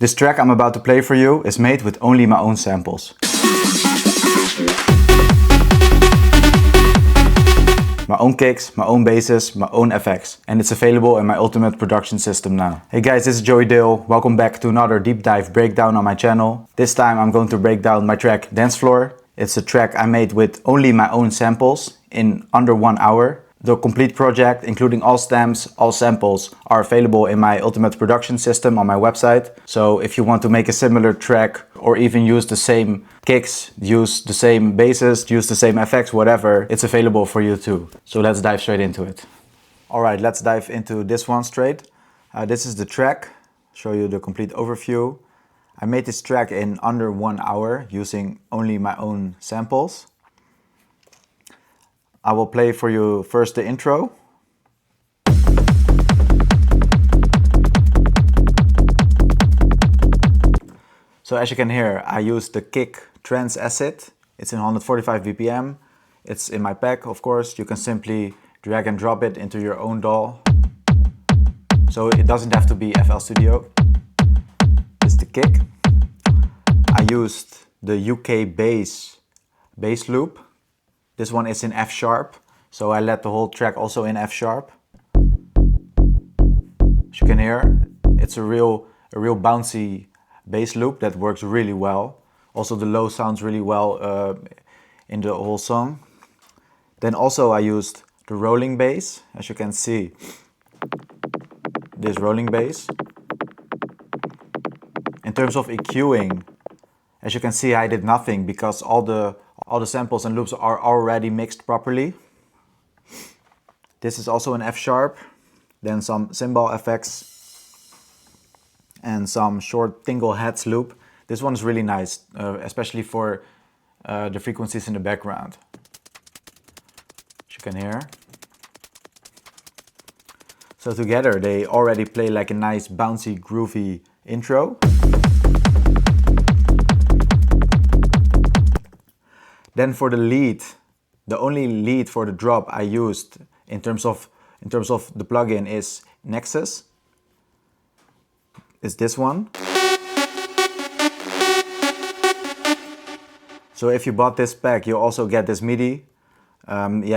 This track I'm about to play for you is made with only my own samples. My own kicks, my own basses, my own effects, and it's available in my ultimate production system now. Hey guys, this is Joey Dale. Welcome back to another deep dive breakdown on my channel. This time I'm going to break down my track Dance Floor. It's a track I made with only my own samples in under 1 hour. The complete project, including all stems, all samples, are available in my ultimate production system on my website. So if you want to make a similar track or even use the same kicks, use the same basses, use the same effects, whatever, it's available for you too. So let's dive straight into it. Alright, let's dive into this one straight. This is the track. Show you the complete overview. I made this track in under 1 hour using only my own samples. I will play for you first the intro. So as you can hear, I used the kick trance acid. It's in 145 BPM. It's in my pack, of course. You can simply drag and drop it into your own DAW. So it doesn't have to be FL Studio. It's the kick. I used the UK bass loop. This one is in F sharp, so I let the whole track also in F sharp. As you can hear, it's a real bouncy bass loop that works really well. Also the low sounds really well in the whole song. Then also I used the rolling bass, as you can see, this rolling bass. In terms of EQing, as you can see, I did nothing because all the samples and loops are already mixed properly. This is also an F sharp, then some cymbal effects and some short tingle heads loop. This one is really nice, especially for the frequencies in the background, as you can hear. So together they already play like a nice bouncy groovy intro. Then for the lead, the only lead for the drop I used in terms of the plugin is Nexus. It's this one. So if you bought this pack, you also get this MIDI.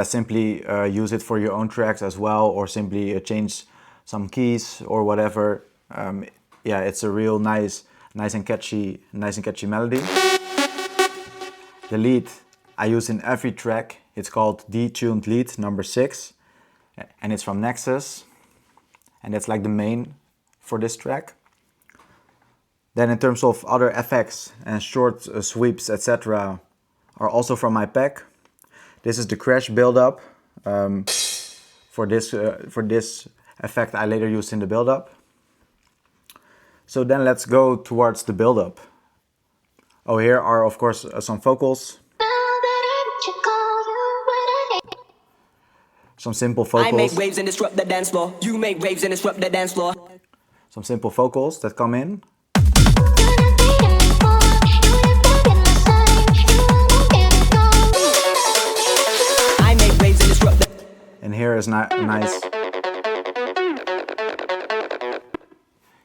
Simply use it for your own tracks as well, or simply change some keys or whatever. It's a real nice and catchy melody. The lead I use in every track. It's called Detuned Lead number 6, and it's from Nexus, and it's like the main for this track. Then in terms of other effects and short sweeps, etc., are also from my pack. This is the crash build-up. For this effect I later used in the build-up. So then let's go towards the build-up. Oh, here are of course some vocals. Some simple vocals. I make waves and disrupt the dance floor. You make waves and disrupt the dance floor. Some simple vocals that come in. I make waves and disrupt the. And here is nice.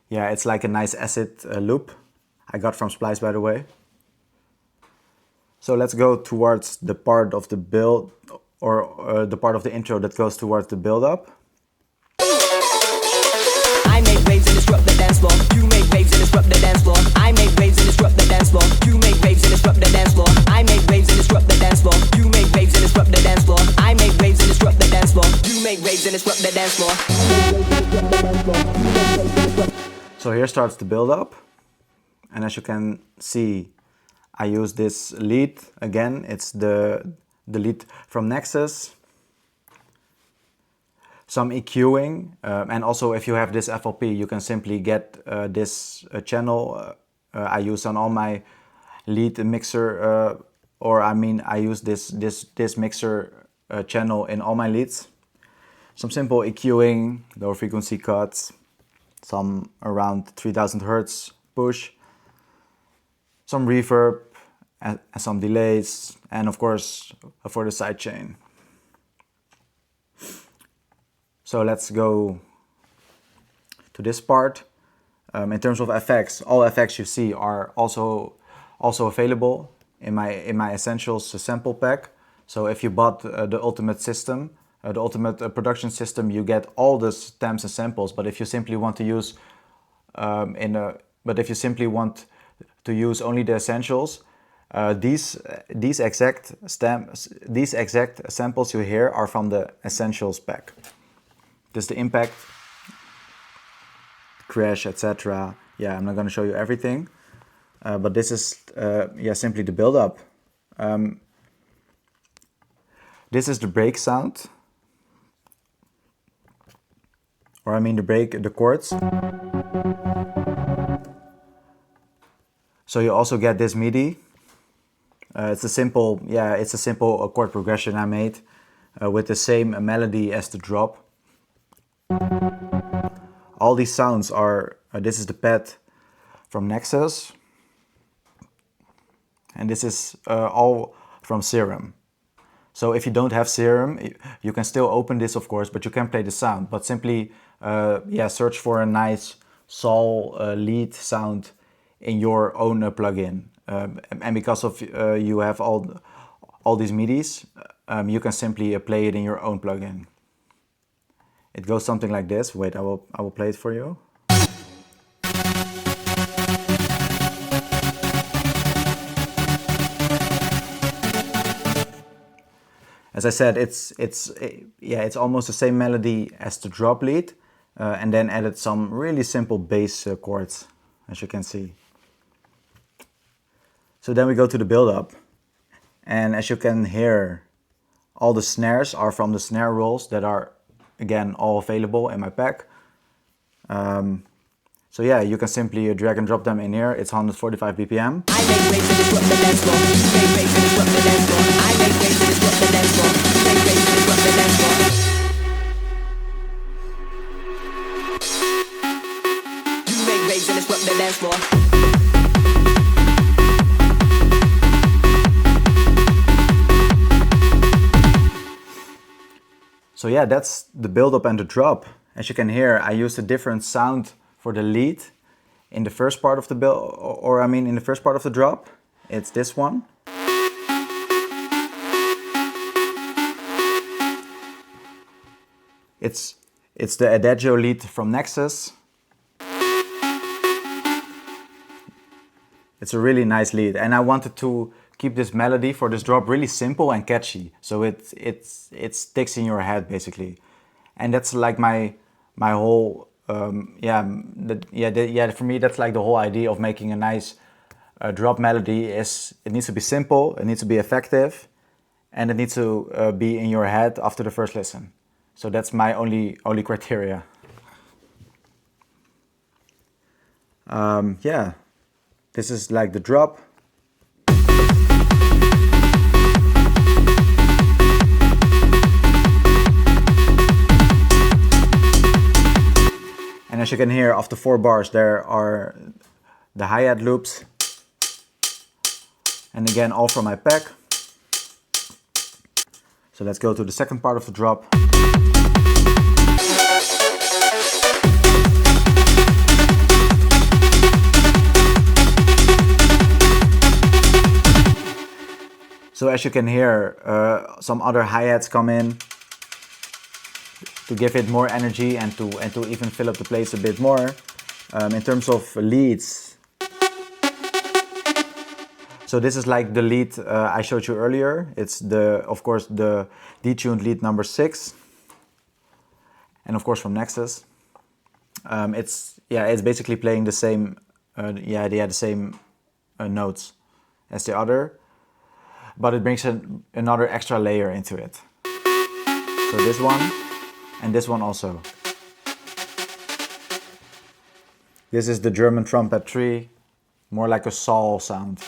Yeah, it's like a nice acid loop I got from Splice, by the way. So let's go towards the part of the build, or the part of the intro that goes towards the build-up. I make waves and disrupt the dance floor. You make waves and disrupt the dance floor. I make waves and disrupt the dance floor. You make waves and disrupt the dance floor. I make waves and disrupt the dance floor. You make waves and disrupt the dance floor. I make waves and disrupt the dance floor. You make waves and disrupt the dance floor. So here starts the build-up, and as you can see, I use this lead again. It's the lead from Nexus. Some EQing, and also if you have this FLP, you can simply get this channel I use on all my lead mixer, I use this mixer channel in all my leads. Some simple EQing, low frequency cuts, some around 3000 Hertz push, some reverb, and some delays, and of course for the sidechain. So let's go to this part. In terms of effects, all effects you see are also available in my Essentials sample pack. So if you bought the Ultimate system, the Ultimate production system, you get all the stems and samples. But if you simply want to use only the Essentials, these exact samples you hear are from the Essentials pack. This is the impact, crash, etc. Yeah, I'm not going to show you everything, but this is simply the build-up. This is the break sound, or I mean the chords. So you also get this MIDI. It's a simple chord progression I made with the same melody as the drop. All these sounds are, this is the pad from Nexus, and this is all from Serum. So if you don't have Serum, you can still open this, of course, but you can play the sound. But simply, search for a nice sol lead sound in your own plugin. And because of you have all these MIDIs, you can simply play it in your own plugin. It goes something like this. Wait, I will play it for you. As I said, it's almost the same melody as the drop lead, and then added some really simple bass chords, as you can see. So then we go to the build-up, and as you can hear, all the snares are from the snare rolls that are, again, all available in my pack. So yeah, you can simply drag and drop them in here. It's 145 BPM. So yeah, that's the build-up and the drop. As you can hear, I used a different sound for the lead in the first part of the in the first part of the drop. It's this one. It's the Adagio lead from Nexus. It's a really nice lead, and I wanted to keep this melody for this drop really simple and catchy, so it sticks in your head basically, and that's like my whole for me that's like the whole idea of making a nice drop melody. Is it needs to be simple, it needs to be effective, and it needs to be in your head after the first listen. So that's my only criteria. This is like the drop. And as you can hear, after 4 bars, there are the hi-hat loops. And again, all from my pack. So let's go to the second part of the drop. So as you can hear, some other hi-hats come in to give it more energy and to even fill up the place a bit more. In terms of leads, so this is like the lead I showed you earlier. It's of course the detuned lead number 6, and of course from Nexus. It's basically playing the same the same notes as the other, but it brings another extra layer into it. So this one. And this one also. This is the German trumpet 3, more like a sol sound.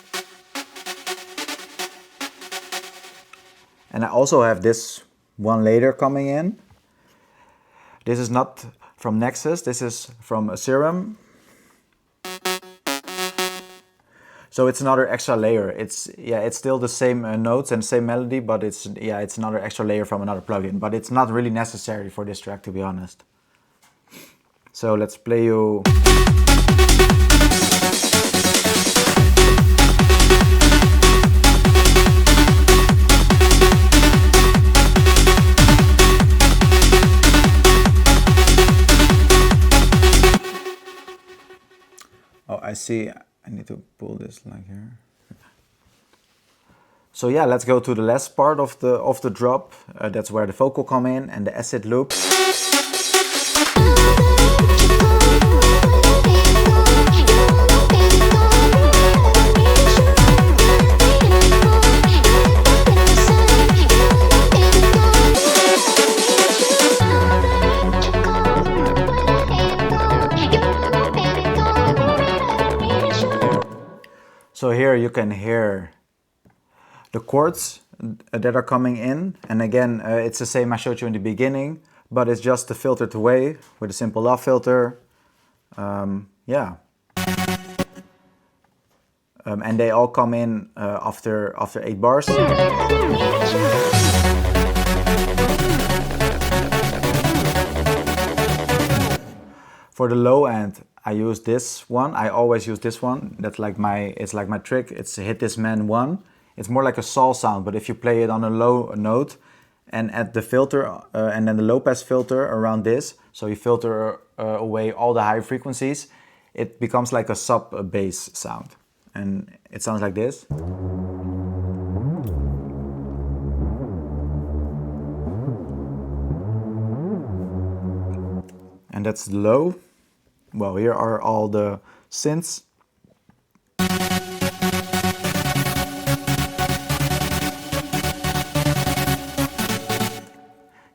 And I also have this one later coming in. This is not from Nexus, this is from Serum. So it's another extra layer. It's still the same notes and same melody, but it's another extra layer from another plugin. But it's not really necessary for this track, to be honest. So let's play you Oh, I see. I need to pull this like here. So yeah, let's go to the last part of the drop. That's where the vocal come in and the acid loop. So here you can hear the chords that are coming in, and again it's the same I showed you in the beginning, but it's just filtered away with a simple low filter. Yeah, and they all come in after 8 bars. For the low end, I use this one. I always use this one. That's like it's like my trick. It's hit this man one. It's more like a saw sound, but if you play it on a low note and add the filter and then the low pass filter around this, so you filter away all the high frequencies, it becomes like a sub bass sound. And it sounds like this. And that's low. Well, here are all the synths.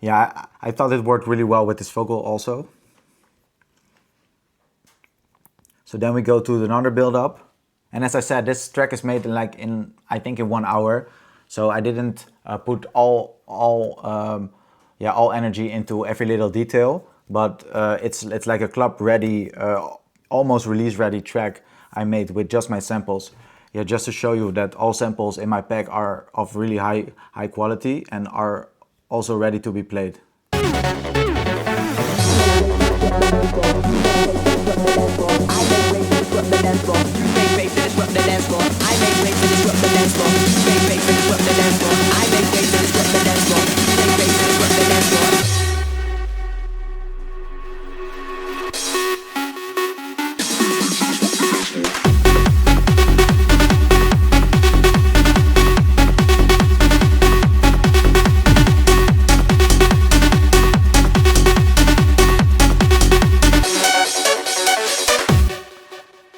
Yeah, I thought it worked really well with this vocal also. So then we go to another build up. And as I said, this track is made I think in 1 hour. So I didn't put all energy into every little detail. But it's like a club ready, almost release ready track I made with just my samples. Yeah, just to show you that all samples in my pack are of really high quality and are also ready to be played.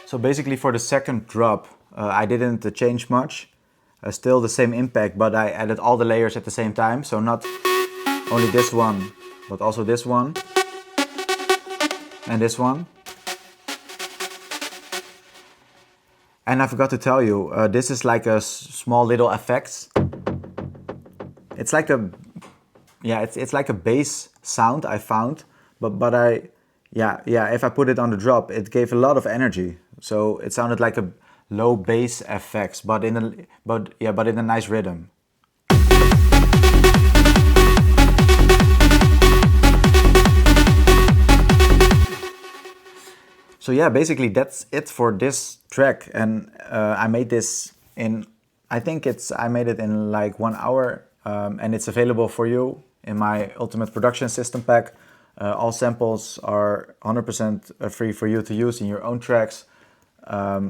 So basically for the second drop, I didn't change much. Still the same impact, but I added all the layers at the same time. So not only this one, but also this one. And this one. And I forgot to tell you, this is like a small little effects. It's like a, it's like a bass sound I found, but if I put it on the drop, it gave a lot of energy. So it sounded like a low bass effects, but in a nice rhythm. So yeah, basically that's it for this track, and I made this in, I made it in like 1 hour, and it's available for you in my Ultimate Production System pack. All samples are 100% free for you to use in your own tracks.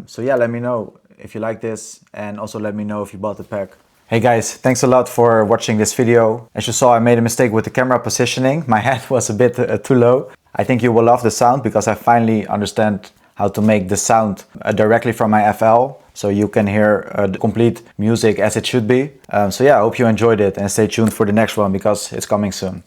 So yeah, let me know if you like this, and also let me know if you bought the pack. Hey guys, thanks a lot for watching this video. As you saw, I made a mistake with the camera positioning. My head was a bit too low. I think you will love the sound because I finally understand how to make the sound directly from my FL, so you can hear the complete music as it should be. So yeah, I hope you enjoyed it, and stay tuned for the next one because it's coming soon.